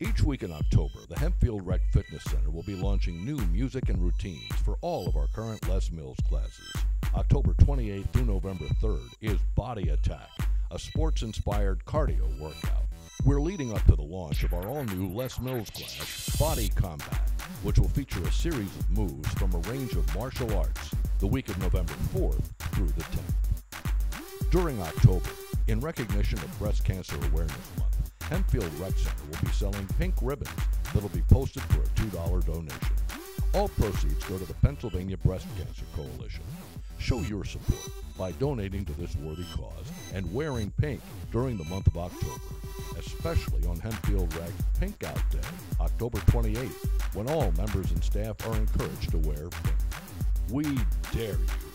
Each week in October, the Hempfield Rec Fitness Center will be launching new music and routines for all of our current Les Mills classes. October 28th through November 3rd is Body Attack, a sports-inspired cardio workout. We're leading up to the launch of our all-new Les Mills class, Body Combat, which will feature a series of moves from a range of martial arts the week of November 4th through the 10th. During October, in recognition of Breast Cancer Awareness Month, Hempfield Rec Center will be selling pink ribbons that'll be posted for a $2 donation. All proceeds go to the Pennsylvania Breast Cancer Coalition. Show your support by donating to this worthy cause and wearing pink during the month of October, especially on Hempfield Rec Pink Out Day, October 28th, when all members and staff are encouraged to wear pink. We dare you